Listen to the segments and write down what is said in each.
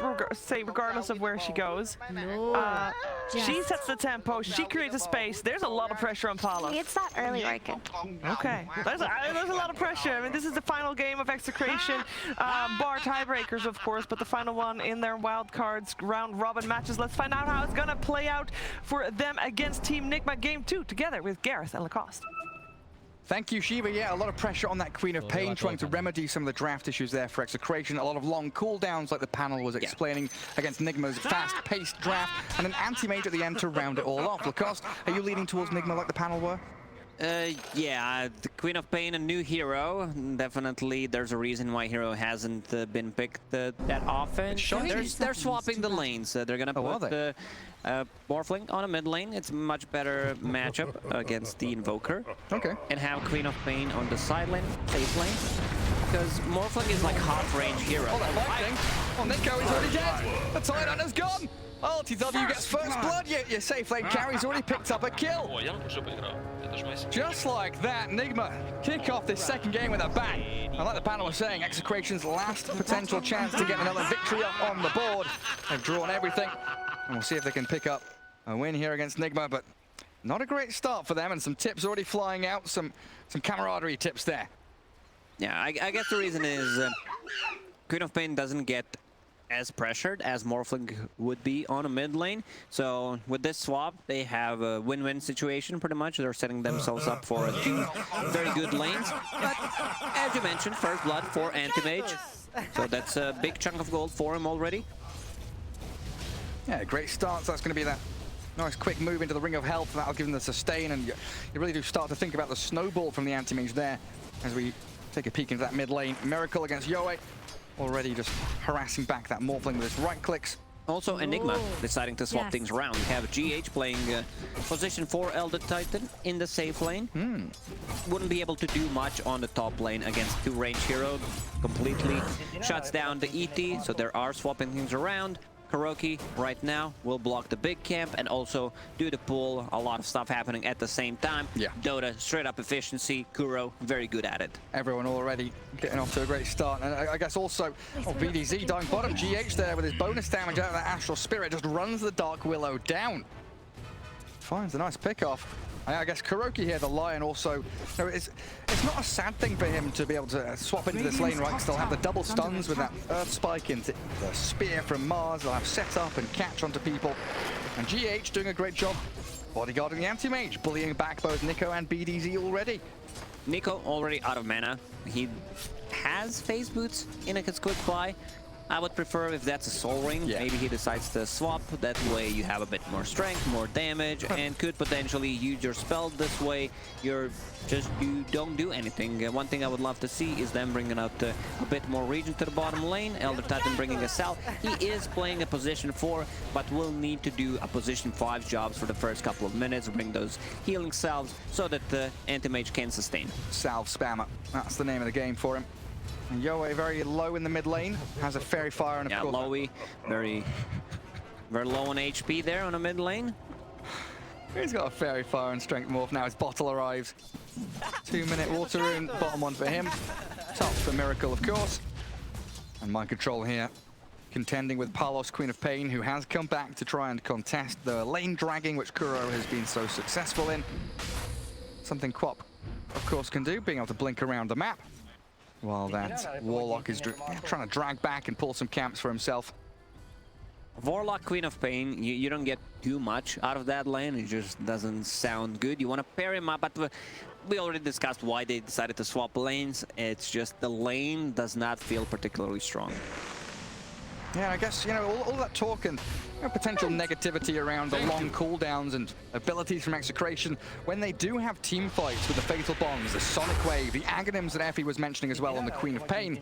let's say regardless of where she goes. No. She sets the tempo, she creates a space. There's a lot of pressure on Paolo. It's that early orchid. Okay, there's a lot of pressure. I mean, this is the final game of Execration, bar tiebreakers, of course, but the final one in their wild cards round robin matches. Let's find out how it's gonna play out for them against Team Nigma Game 2 together with Gareth and Lacoste. Thank you, Shiva. Yeah, a lot of pressure on that Queen of Pain, trying to remedy some of the draft issues there for Execration. A lot of long cooldowns, like the panel was explaining, against Nigma's fast-paced draft, and an anti-mage at the end to round it all off. Lacoste, are you leaning towards Nigma like the panel were? Yeah, the Queen of Pain, a new hero. Definitely, there's a reason why hero hasn't been picked that often. They're swapping the lanes. They're gonna put Morphling on a mid lane. It's a much better matchup against the Invoker. Okay. And have Queen of Pain on the side lane, safe lane. Because Morphling is like half-range hero. Oh, that lightning! Oh, Nico is already dead! The Tidehunter's gone! LTW gets first blood, your safe lane carry's already picked up a kill. Just like that, Nigma kick off this second game with a bang. And like the panel was saying, Execration's last potential chance to get another victory up on the board. They've drawn everything, and we'll see if they can pick up a win here against Nigma, but not a great start for them, and some tips already flying out, some camaraderie tips there. Yeah, I guess the reason is Queen of Pain doesn't get as pressured as Morphling would be on a mid lane. So with this swap, they have a win-win situation pretty much. They're setting themselves up for two very good lanes. But as you mentioned, first blood for AniMajor. So that's a big chunk of gold for him already. Yeah, great start. So that's going to be that nice quick move into the Ring of Health. That'll give them the sustain, and you really do start to think about the snowball from the AniMajor there as we take a peek into that mid lane. Miracle against Yoe. Already just harassing back that Morphling with his right clicks. Also Enigma deciding to swap things around. We have GH playing position 4 Elder Titan in the safe lane. Wouldn't be able to do much on the top lane against two range heroes. Completely shuts down the ET, so there are swapping things around. Kuroki right now will block the big camp and also do the pull. A lot of stuff happening at the same time. Yeah. Dota, straight up efficiency. Kuro, very good at it. Everyone already getting off to a great start. And I guess also, BDZ dying bottom. GH there with his bonus damage out of that Astral Spirit just runs the Dark Willow down. Finds a nice pick off. I guess Kuroki here, the Lion, also, it's not a sad thing for him to be able to swap into this lane, right? Still have the double stuns with that Earth Spike into the Spear from Mars. They'll have set up and catch onto people. And GH doing a great job bodyguarding the AniMajor, bullying back both Nico and BDZ already. Nico already out of mana. He has phase boots in his quick fly. I would prefer if that's a soul ring. Maybe he decides to swap. That way you have a bit more strength, more damage, and could potentially use your spell this way. You don't do anything. One thing I would love to see is them bringing out a bit more region to the bottom lane. Elder Titan bringing us out. He is playing a position 4, but will need to do a position 5 jobs for the first couple of minutes. Bring those healing salves so that the AniMajor can sustain. Salve spammer. That's the name of the game for him. And Yoe very low in the mid lane, has a Fairy Fire and of course... Lowy, very low on HP there on the mid lane. He's got a Fairy Fire and Strength Morph now. His bottle arrives. 2-minute Water Rune, bottom one for him. Top for Miracle, of course. And Mind Control here, contending with Palos, Queen of Pain, who has come back to try and contest the lane dragging, which Kuro has been so successful in. Something Quap, of course, can do, being able to blink around the map. While that Warlock is trying to drag back and pull some camps for himself. Warlock, Queen of Pain, you don't get too much out of that lane. It just doesn't sound good. You want to pair him up, but we already discussed why they decided to swap lanes. It's just the lane does not feel particularly strong. Yeah, I guess, all that talk and potential negativity around the long cooldowns and abilities from Execration, when they do have team fights with the Fatal Bombs, the Sonic Wave, the Aghanims that Effie was mentioning as well on the Queen of Pain,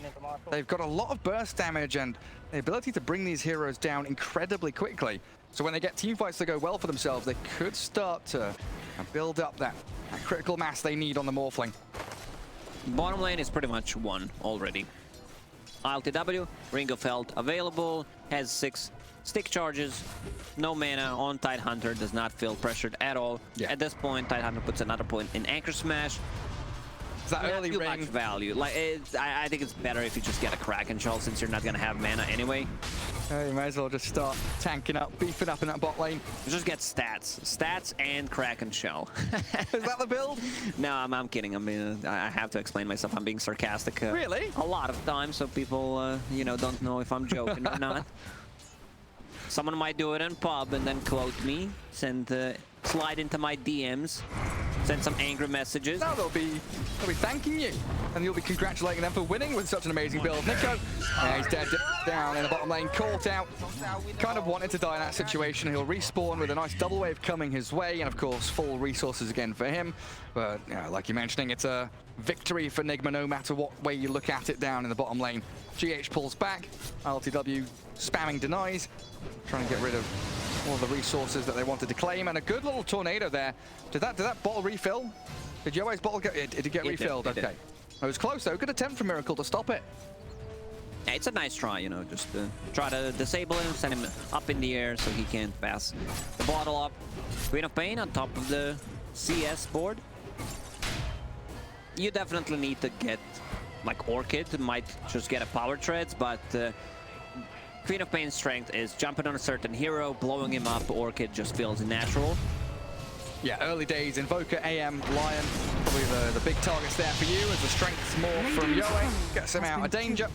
they've got a lot of burst damage and the ability to bring these heroes down incredibly quickly. So when they get team fights that go well for themselves, they could start to build up that critical mass they need on the Morphling. Bottom lane is pretty much won already. LTW, Ring of Health available, has 6 stick charges, no mana on Tidehunter, does not feel pressured at all. At this point, Tidehunter puts another point in Anchor Smash. Is that early too ring? Much value. I think it's better if you just get a Kraken Shell since you're not going to have mana anyway. You may as well just start tanking up, beefing up in that bot lane. Just get stats. Stats and Kraken Shell. Is that the build? No, I'm kidding. I mean, I have to explain myself. I'm being sarcastic. Really? A lot of times, so people, you know, don't know if I'm joking or not. Someone might do it in pub and then quote me, slide into my DMs, send some angry messages. No, they'll be thanking you, and you'll be congratulating them for winning with such an amazing build. Nico, he's dead down in the bottom lane, caught out. Kind of wanted to die in that situation. He'll respawn with a nice double wave coming his way, and of course, full resources again for him. But you know, like you're mentioning, it's a victory for Nigma no matter what way you look at it down in the bottom lane. GH pulls back, LTW spamming denies, trying to get rid of all the resources that they wanted to claim, and a good little tornado there. Did that bottle refill? Did Yoe's bottle get refilled? It did. Okay. It was close though. Good attempt from Miracle to stop it. Yeah, it's a nice try, you know, just try to disable him, send him up in the air so he can't pass the bottle up. Queen of Pain on top of the CS board. You definitely need to get, like Orchid might just get a power treads, but Queen of Pain's strength is jumping on a certain hero, blowing him up. Orchid just feels natural. Yeah, early days, Invoker, AM, Lion, probably the big targets there for you as the strength's more from Yoe. Gets him out of danger.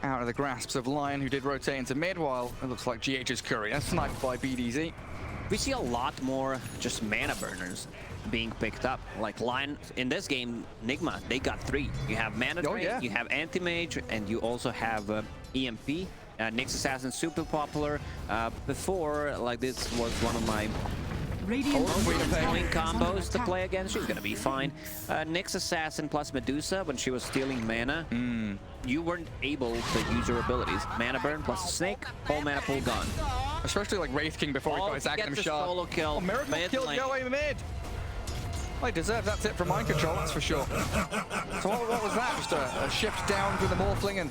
Out of the grasps of Lion, who did rotate into mid, while it looks like GH's Courier, sniped by BDZ. We see a lot more just mana burners being picked up. Like Lion, in this game, Nigma, they got 3. You have Mana Drain, you have AniMajor, and you also have EMP. Nyx Assassin super popular. Before, like this was one of my point combos to play against. She's gonna be fine. Nyx Assassin plus Medusa, when she was stealing mana, you weren't able to use her abilities. Mana burn plus a snake, whole mana pool gone. Especially like Wraith King before he got his Agnum shard. Solo kill. Oh, Miracle killed Yoe mid. Well, he deserves that tip from mind control, that's for sure. So what was that? Just a shift down through the Morphling and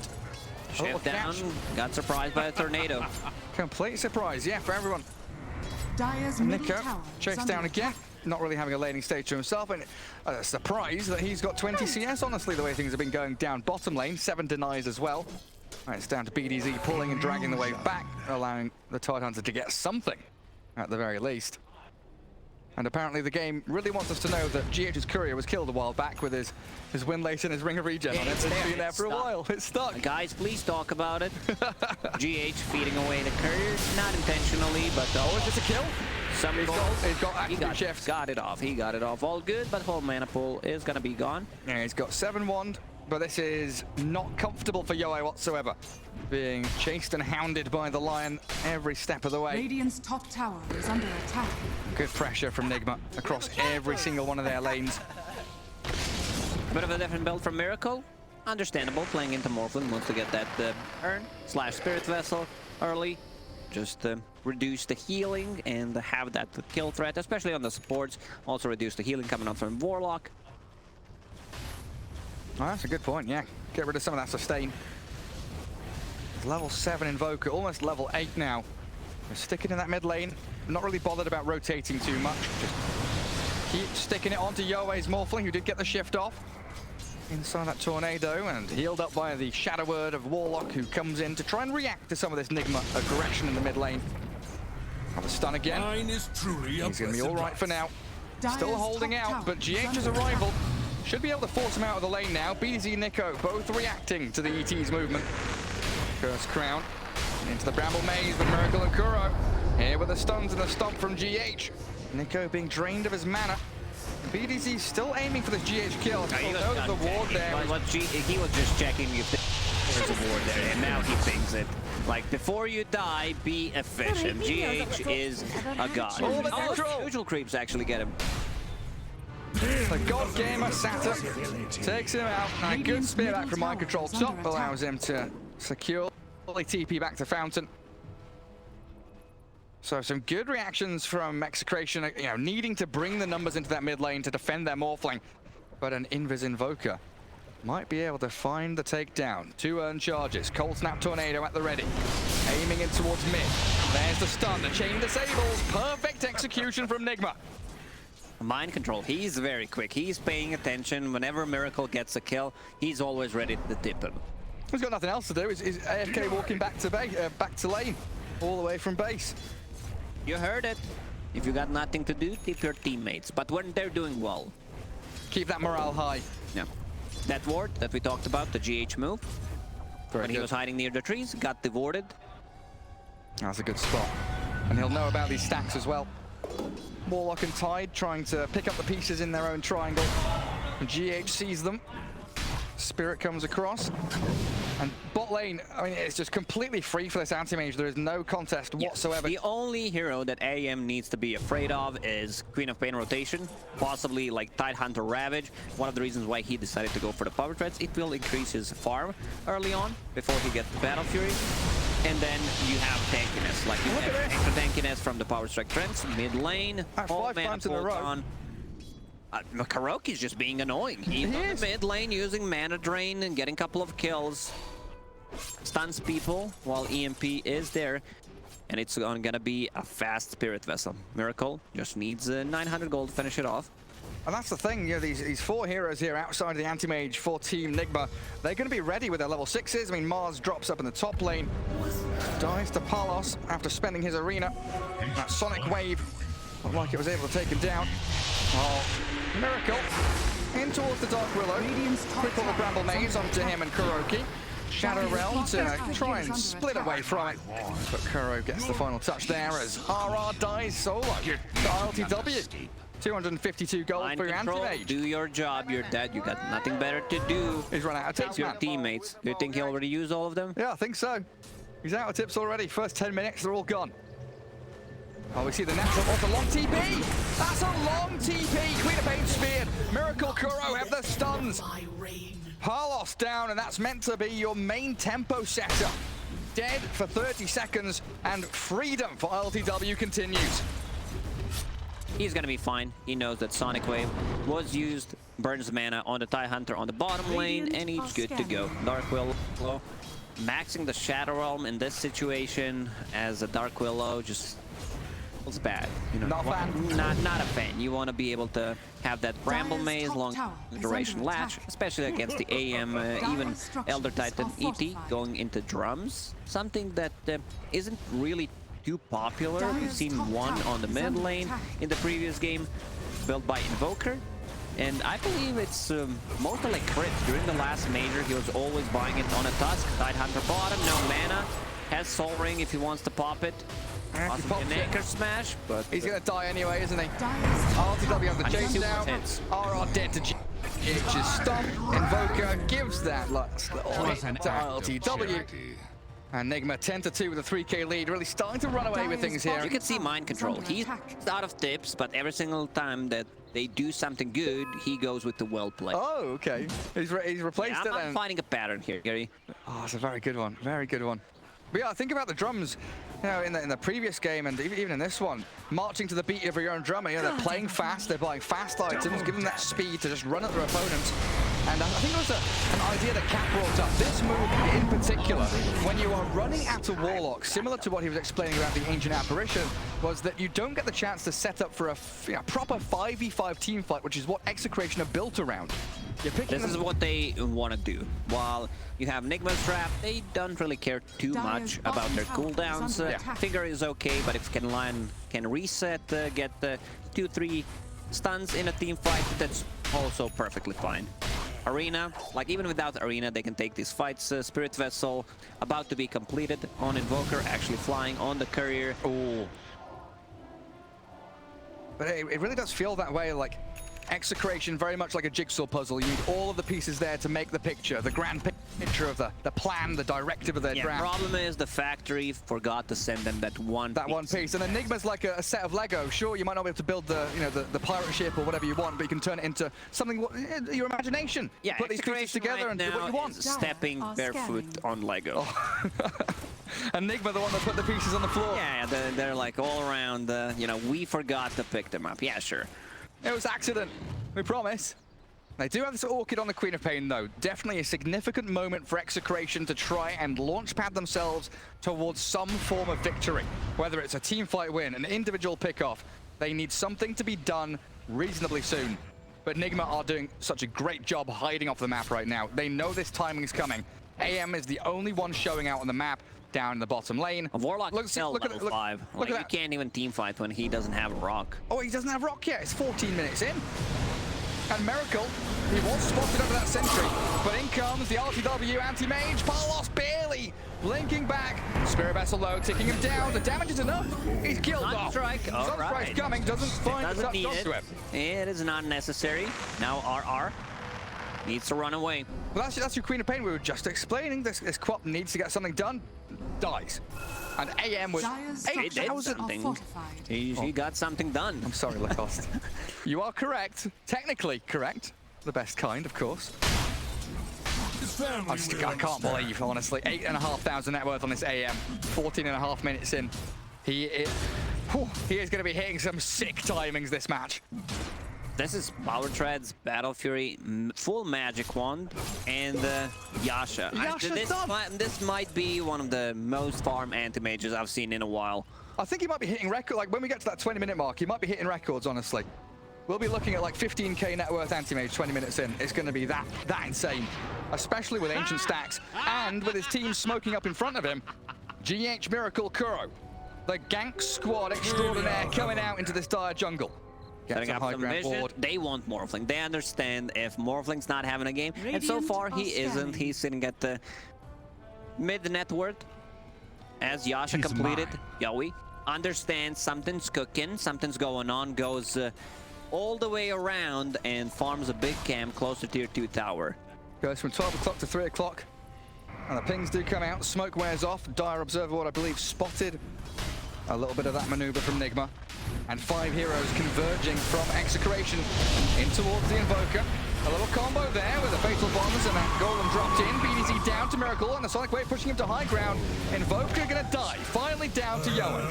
shift down, got surprised by a tornado. Complete surprise, yeah, for everyone. Nico chased down again, not really having a laning stage to himself, and a surprise that he's got 20 CS, honestly, the way things have been going down bottom lane. 7 denies as well. Right, it's down to BDZ pulling and dragging the wave back, allowing the Tidehunter to get something, at the very least. And apparently the game really wants us to know that GH's Courier was killed a while back with his win late and his Ring of Regen on it. It's been there for a while. It's stuck. Guys, please talk about it. GH feeding away the Courier, not intentionally, but is this a kill? He's got active shift. Got it off. He got it off. All good, but whole mana pool is gonna be gone. Yeah, he's got 7 wand, but this is not comfortable for Yoe whatsoever. Being chased and hounded by the Lion every step of the way. Radiant's top tower is under attack. Good pressure from Nigma across every single one of their lanes. A bit of a different build from Miracle. Understandable, playing into Morphling, wants to get that Urn/Spirit Vessel early. Just reduce the healing and have that kill threat, especially on the supports. Also reduce the healing coming up from Warlock. Oh, that's a good point, yeah. Get rid of some of that sustain. Level 7 Invoker, almost level 8 now. They're sticking in that mid lane. Not really bothered about rotating too much. Just keep sticking it onto Yoe's Morphling, who did get the shift off. Inside that tornado, and healed up by the Shadow Word of Warlock, who comes in to try and react to some of this Nigma aggression in the mid lane. Have a stun again. He's going to be all right for now. Still holding out, but GH's arrival should be able to force him out of the lane now. BDZ and Nico both reacting to the ET's movement. Curse Crown into the Bramble Maze with Miracle and Kuro. Here with the stuns and the stomp from GH. Nico being drained of his mana. BDZ still aiming for this GH kill. He was the ward there. He was just checking if there's a ward there, and now he thinks it. Like, before you die, be efficient. GH is a god. Neutral creeps actually get him. The God Gamer Saturn takes him out. And a good spear back from mind control top allows him to securely TP back to Fountain. So some good reactions from Execration, you know, needing to bring the numbers into that mid lane to defend their Morphling. But an Invis Invoker might be able to find the takedown. 2 earned charges. Cold Snap Tornado at the ready. Aiming in towards mid. There's the stun. The chain disables. Perfect execution from Nigma. Mind control. He's very quick. He's paying attention. Whenever Miracle gets a kill, he's always ready to tip him. He's got nothing else to do. Is AFK walking back to lane, all the way from base. You heard it. If you got nothing to do, tip your teammates. But when they're doing well, keep that morale high. Yeah. That ward that we talked about, the GH move, Very when he good. was hiding near the trees, got devorted. That's a good spot. And he'll know about these stacks as well. Warlock and Tide trying to pick up the pieces in their own triangle. GH sees them. Spirit comes across. And bot lane, I mean, it's just completely free for this AniMajor. There is no contest whatsoever. The only hero that AM needs to be afraid of is Queen of Pain rotation, possibly like Tidehunter Ravage. One of the reasons why he decided to go for the power threads, it will increase his farm early on before he gets the Battle Fury. And then you have tankiness, like you have extra tankiness from the power strike trends, mid lane, all 5 mana times in a row. on. Karoki's just being annoying. He's on the mid lane using mana drain and getting a couple of kills. Stuns people while EMP is there. And it's gonna be a fast Spirit Vessel. Miracle just needs 900 gold to finish it off. And that's the thing, you know, these 4 heroes here outside of the AniMajor for Team Nigma, they're going to be ready with their level 6s. I mean, Mars drops up in the top lane, dies to Palos after spending his arena. That Sonic Wave, looked like it was able to take him down. Oh, Miracle in towards the Dark Willow. Cripple the Bramble Maze onto him and Karoki. Shadow Realm to try and split away from it. But Kuro gets the final touch there as RR dies solo. The LTW. 252 gold Line for your control, AniMajor. do your job, you're dead, you got nothing better to do. He's run out of tips, Your man. teammates, do you think he already used all of them? Yeah, I think so. He's out of tips already. First 10 minutes, they're all gone. Oh, we see the natural. Oh, the long TP! That's a long TP! Queen of Pain speared. Miracle Kuro have the stuns. Palos down, and that's meant to be your main tempo setter. Dead for 30 seconds, and freedom for LTW continues. He's gonna be fine. He knows that Sonic Wave was used, burns mana on the Tidehunter on the bottom lane, and he's good to go. Dark Willow maxing the Shadow Realm in this situation as a Dark Willow just feels bad. You know, Not a fan. Not a fan. You want to be able to have that Bramble Maze, long duration latch, especially against the AM, even Elder Titan ET going into drums. Something that isn't really too popular. We've seen one on the mid lane in the previous game, built by Invoker. And I believe it's mostly like crit. During the last major, he was always buying it on a Tusk. Tidehunter bottom, no mana. Has Soul Ring if he wants to pop it. Awesome Anchor Smash, but... He's going to die anyway, isn't he? RTW have the chase down. RR dead to GH's stomp. Invoker gives that last little hit to LTW. And Nigma 10-2 with a 3k lead, really starting to run away with things here. You can see mind control. He's out of tips, but every single time that they do something good, he goes with the well play. Oh, okay. He's replaced it. I'm finding a pattern here, Gary. Oh, it's a very good one. Very good one. But yeah, think about the drums, you know, in the previous game and even in this one, marching to the beat of your own drummer. You know, they're playing fast, they're buying fast items, giving them that speed to just run at their opponents. And I think it was an idea that Cat brought up. This move in particular, when you are running at a Warlock, similar to what he was explaining about the Ancient Apparition, was that you don't get the chance to set up for a proper 5v5 team fight, which is what Execration are built around. This is what they want to do. While you have Nigma's trap, they don't really care too much about their cooldowns. Figure is okay, but if can reset, get 2-3 stuns in a team fight, that's also perfectly fine. Arena, like even without Arena, they can take these fights. Spirit Vessel about to be completed on Invoker, actually flying on the Courier. Oh. But it really does feel that way, like Execration, very much like a jigsaw puzzle. You need all of the pieces there to make the picture, the grand picture of the plan, the directive of their draft. The problem is the factory forgot to send them that one piece. And Enigma's like a set of Lego. Sure, you might not be able to build the pirate ship or whatever you want, but you can turn it into something, your imagination. Yeah, put these pieces together right and do what you want. Stepping barefoot on Lego. Oh. Enigma, the one that put the pieces on the floor. Yeah, they're like all around, you know, we forgot to pick them up. Yeah, sure. It was accident, we promise. They do have this Orchid on the Queen of Pain, though. Definitely a significant moment for Execration to try and launchpad themselves towards some form of victory. Whether it's a team fight win, an individual pick-off, they need something to be done reasonably soon. But Nigma are doing such a great job hiding off the map right now. They know this timing's coming. AM is the only one showing out on the map down in the bottom lane. A Warlock is still look at level 5. Look Like, at that. you can't even team fight when he doesn't have a rock. Oh, he doesn't have rock yet. It's 14 minutes in. And Miracle, he was spotted under that sentry, but in comes the RTW anti-mage. Palos barely blinking back. Spirit Vessel low, ticking him down. The damage is enough. He's killed off. Sunstrike, all Sunstrike's right. coming, doesn't find the Doesn't touch need onto it. him. It is not necessary. Now RR needs to run away. Well, that's your Queen of Pain we were just explaining. This Quap needs to get something done, dies. And AM was Dire's 8,000. structures are fortified. He got something done. I'm sorry, Lacoste. You are correct. Technically correct. The best kind, of course. I can't believe, honestly. 8,500 net worth on this AM. 14.5 minutes in. He is going to be hitting some sick timings this match. This is Power Treads, Battle Fury, full Magic Wand, and Yasha. This might be one of the most farm anti-mages I've seen in a while. I think he might be hitting record. Like when we get to that 20-minute mark, he might be hitting records, honestly. We'll be looking at like 15k net worth anti-mage 20 minutes in. It's going to be that insane, especially with ancient stacks and with his team smoking up in front of him. GH Miracle Kuro, the gank squad extraordinaire coming out into this dire jungle. Setting up some vision. They want Morphling. They understand if Morphling's not having a game, and so far he isn't. He's sitting at the mid net worth. As Yasha completed, Yowie understands something's cooking, something's going on, goes all the way around and farms a big camp close to tier 2 tower. Goes from 12 o'clock to 3 o'clock. And the pings do come out, smoke wears off. Dire Observer, what I believe, spotted a little bit of that maneuver from Nigma. And 5 heroes converging from Execration in towards the Invoker. A little combo there with the Fatal Bombers and that Golem dropped in. BDZ down to Miracle and the Sonic Wave pushing him to high ground. Invoker gonna die. Finally down to Yoan.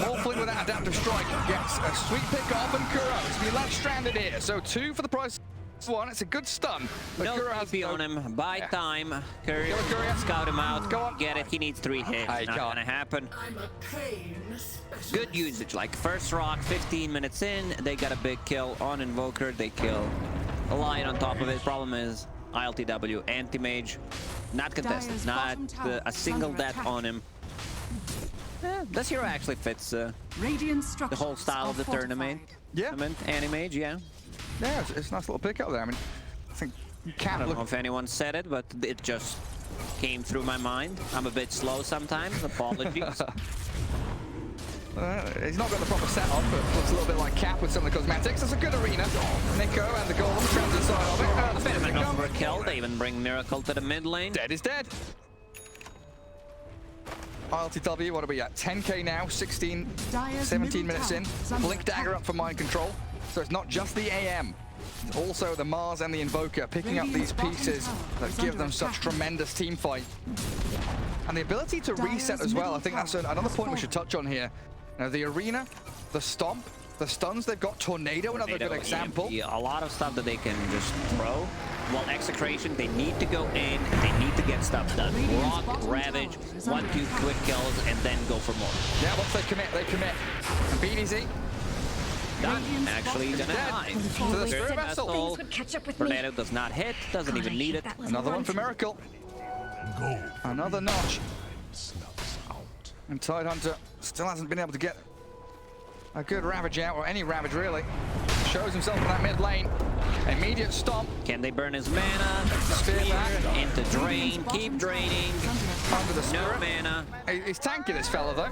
Morphling with that Adaptive Strike gets a sweet pick off, and Kuro's be left stranded here. So 2 for the price of 1. It's a good stun. But No Kuro has TP on him. Buy time. Curry, scout him out. Go on. Get it. He needs 3 hits. Not gonna happen. Good usage. Like first rock, 15 minutes in, they got a big kill on Invoker. They kill a Lion on top of it. Problem is, ILTW, anti-mage, not contested. Not a single death on him. This hero actually fits the whole style of the tournament. Yeah. Anti-mage, yeah. Yeah, it's a nice little pick up there. I mean, I think you I can't don't look. know if anyone said it, but it just came through my mind. I'm a bit slow sometimes. Apologies. He's not got the proper setup, but looks a little bit like Cap with some of the cosmetics. It's a good arena. Nico and the Golem transit side of it. A bit of an overkill. They even bring Miracle to the mid lane. Dead is dead. ILTW, what are we at? 10k now, 17 minutes in. Blink Dagger up for mind control. So it's not just the AM. It's also the Mars and the Invoker picking up these pieces that give them such tremendous team fight. And the ability to reset as well. I think that's another point we should touch on here. Now the arena, the stomp, the stuns, they've got Tornado, another good example. A lot of stuff that they can just throw. Well, Execration, they need to go in, they need to get stuff done. Rock, Ravage, 1-2 quick kills, and then go for more. Yeah, once they commit, they commit. And BDZ, Done. Actually gonna die. to the Spirit Vessel. Vessel. Tornado does not hit, doesn't even need it. Another one for Miracle. Another notch. And Tidehunter still hasn't been able to get a good Ravage out, or any Ravage really. Shows himself in that mid lane. Immediate stomp. Can they burn his mana? Spear back. Into drain, keep draining. Under the No Spirit. mana. He's tanky, this fella, though.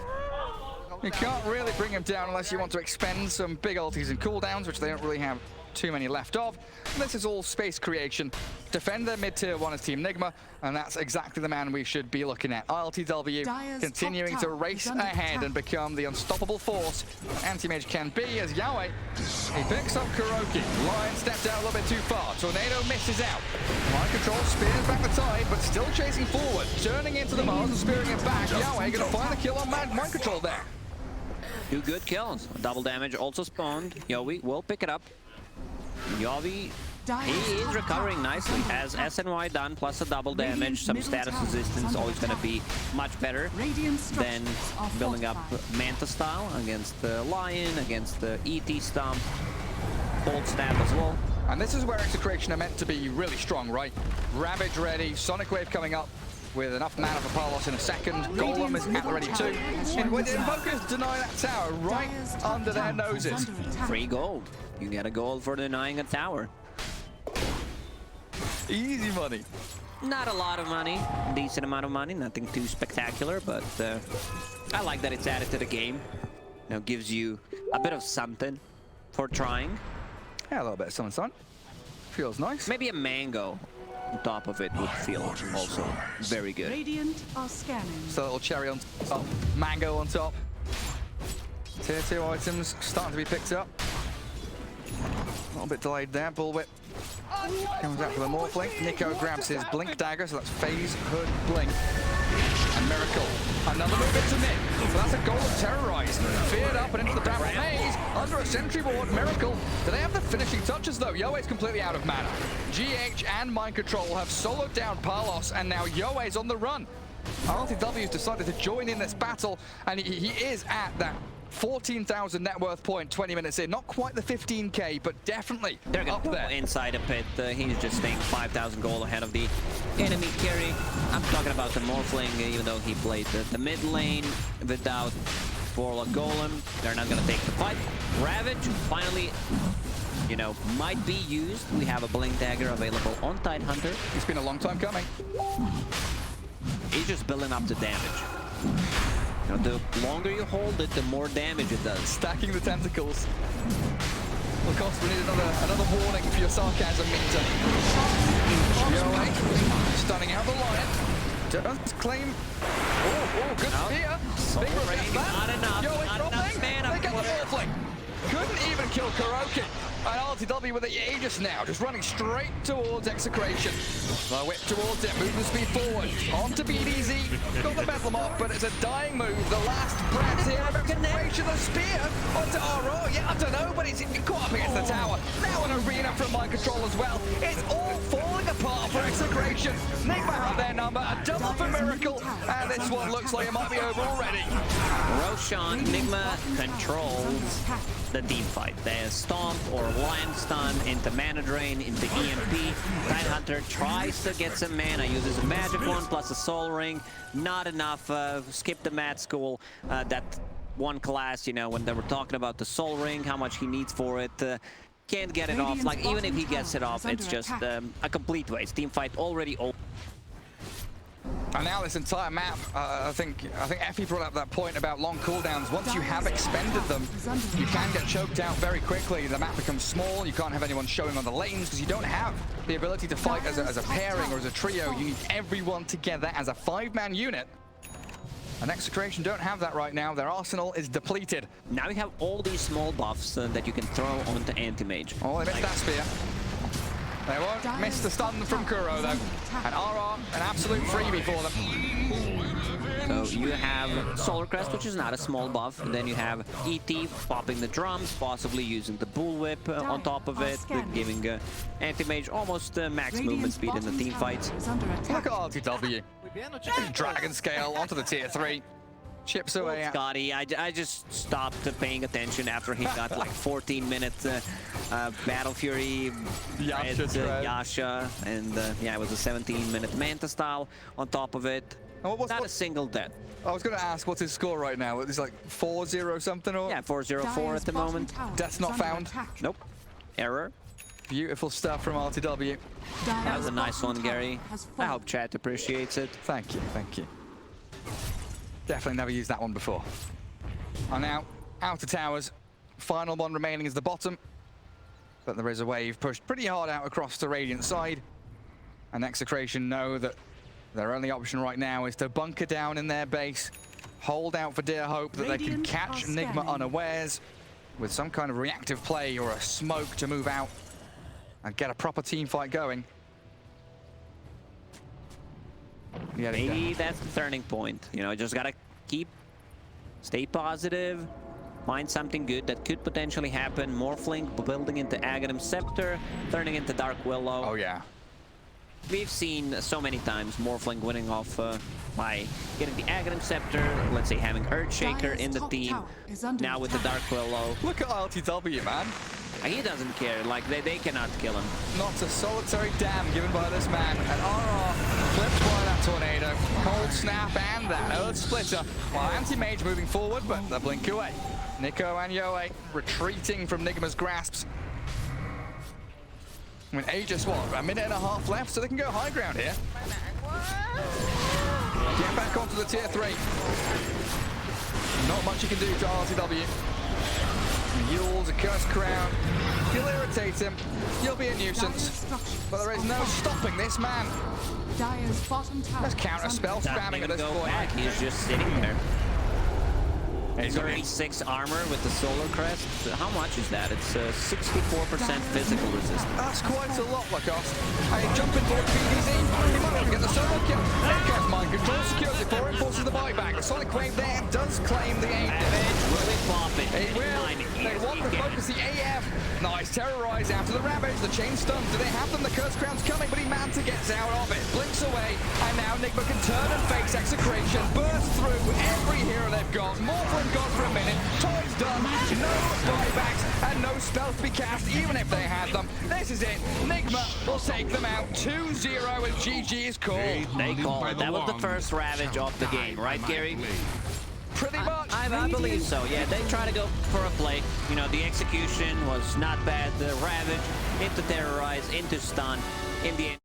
You can't really bring him down unless you want to expend some big ultis and cooldowns, which they don't really have too many left of. And this is all space creation. Defend their mid-tier 1 is Team Nigma, and that's exactly the man we should be looking at. ILTW continuing to race ahead and become the unstoppable force anti-mage can be, as Yahweh, he picks up Kuroki. Lion stepped out a little bit too far. Tornado misses out. Mind control spears back the tide, but still chasing forward. Turning into the Mars and spearing it back. Yahweh gonna find a kill on mind control there. 2 good kills. Double damage also spawned. Yowie will pick it up. Yowie, he is recovering nicely. As SNY done, plus a double damage, some status resistance, always going to be much better than building up Manta style against the Lion, against the ET Stomp, Bolt Stab as well. And this is where Execration are meant to be really strong, right? Ravage ready, Sonic Wave coming up. with enough mana for Palos in a second. Golem is at the ready too. And when the Invokers deny that tower right under their noses. Free gold. You get a gold for denying a tower. Easy money. Not a lot of money, decent amount of money, nothing too spectacular, but I like that it's added to the game. You know, gives you a bit of something for trying. Yeah, a little bit of something. Feels nice. Maybe a mango on top of it would feel also very good. Radiant are scanning. So a little cherry on top, mango on top. Tier 2 items starting to be picked up. A little bit delayed there. Bullwhip comes out for the Morphling. Nico grabs his Blink Dagger, so that's Phase, Hood, Blink. And Miracle. Another move into mid. So that's a goal of Terrorize. Feared up and into the Bramble Maze. Under a Sentry Ward, Miracle. Do they have the finishing touches though? Yoe's completely out of mana. GH and Mind Control have soloed down Palos, and now Yoe's on the run. RLTW's decided to join in this battle, and he is at that 14,000 net worth point 20 minutes in. Not quite the 15k, but definitely They're up there. Inside a pit. He's just staying 5,000 gold ahead of the enemy carry. I'm talking about the Morphling, even though he played the mid lane without Warlock Golem. They're not going to take the fight. Ravage finally, you know, might be used. We have a Blink Dagger available on Tidehunter. It's been a long time coming. He's just building up the damage. You know, the longer you hold it, the more damage it does. Stacking the tentacles. Well, of course, we need another warning for your sarcasm meter. Yoe stunning out the lion. Does claim. Oh, good spear. Big revenge Not enough. Yoe Not enough mana. They get the Morphling. Couldn't even kill Kuroki. And RLTW with the Aegis now, just running straight towards Execration. The whip towards it, moving speed forward. On to BDZ. Got the Bedlam off, but it's a dying move. The last breath here of Execration. The spear onto RO. Yeah, I don't know, but he's caught up against the tower. Now an arena from Mind Control as well. It's all falling apart for Execration. Nigma have their number, a double for Miracle. And this one looks like it might be over already. Roshan, Nigma controls the team fight. There's Stomp or Lion Stun into Mana Drain, into EMP. Tidehunter tries to get some mana, uses a Magic Wand plus a Soul Ring. Not enough. Skip the Mad School. That one class, you know, when they were talking about the Soul Ring, how much he needs for it. Can't get it off. Like, even if he gets it off, it's just a complete waste. Team fight already over. And now this entire map, I think Effie brought up that point about long cooldowns. Once you have expended them, you can get choked out very quickly. The map becomes small, you can't have anyone showing on the lanes because you don't have the ability to fight as a pairing or as a trio. You need everyone together as a 5-man unit. And Execration don't have that right now. Their arsenal is depleted. Now you have all these small buffs that you can throw onto AniMajor. Oh, they missed that spear. They won't miss the stun from Kuro though. And RR, an absolute freebie for them. So you have Solar Crest, which is not a small buff. And then you have ET popping the drums, possibly using the Bullwhip on top of it, giving AniMajor almost max movement speed in the team fights. Look at RLTW. Dragon scale onto the tier 3. Chips away. Scotty, I just stopped paying attention after he got like 14 minutes Battle Fury, Yasha, and yeah, it was a 17-minute Manta style on top of it. Not a single death. I was going to ask, what's his score right now? It's like 4-0 something or? Yeah, 4-0-4 at the moment. Death's not found? Nope. Error. Beautiful stuff from RTW. That was a nice one, Gary. I hope chat appreciates it. Thank you, thank you. Definitely never used that one before. And now, outer towers. Final one remaining is the bottom. But there is a wave pushed pretty hard out across the Radiant side. And Execration know that their only option right now is to bunker down in their base, hold out for dear hope that they can catch Nigma unawares with some kind of reactive play or a smoke to move out and get a proper team fight going. Maybe that's the turning point. You know, just gotta stay positive, find something good that could potentially happen. Morphling building into Aghanim Scepter, turning into Dark Willow. Oh yeah. We've seen so many times Morphling winning off by getting the Aghanim Scepter, let's say having Earthshaker in the team. Now with the Dark Willow. Look at RLTW, man. He doesn't care, like they cannot kill him. Not a solitary damn given by this man. And RR flips by that tornado, cold snap, and that earth splitter. While AniMajor moving forward, but they blink away. Nico and Yoe retreating from Nigma's grasps. I mean, just what, a minute and a half left, so they can go high ground here. Get back onto the tier 3. Not much you can do to RTW. Yule's a cursed crown. You'll irritate him. You'll be a nuisance. But there is no stopping this man. Dire's bottom tower. Let's counter spell spamming at this point. Back. He's just sitting there. He's got 36 armor with the solar crest. How much is that? It's 64% physical resistance. That's quite a lot, Lacoste. I jump into BDZ. He might not get the solo kill. There goes mind control. Secures it for him. Forces the buyback. The Sonic Wave there does claim the aim. Will he pop it? He will. They want to focus the AM. Nice. Terrorize after the Ravage. The chain stuns. Do they have them? The Curse Crown's coming, but he Manta gets out of it. Blinks away. And now Nigma can turn and face Execration. Burst through every hero they've got. More for gone for a minute. Time's done. No buybacks and no spells to be cast, even if they had them. This is it. Nigma will take them out 2-0 and GG is called. They called it. That was the first Ravage of the game, right, Gary? Pretty much. I believe so. Yeah, they try to go for a play. You know, the execution was not bad. The Ravage into terrorize, into stun. In the end.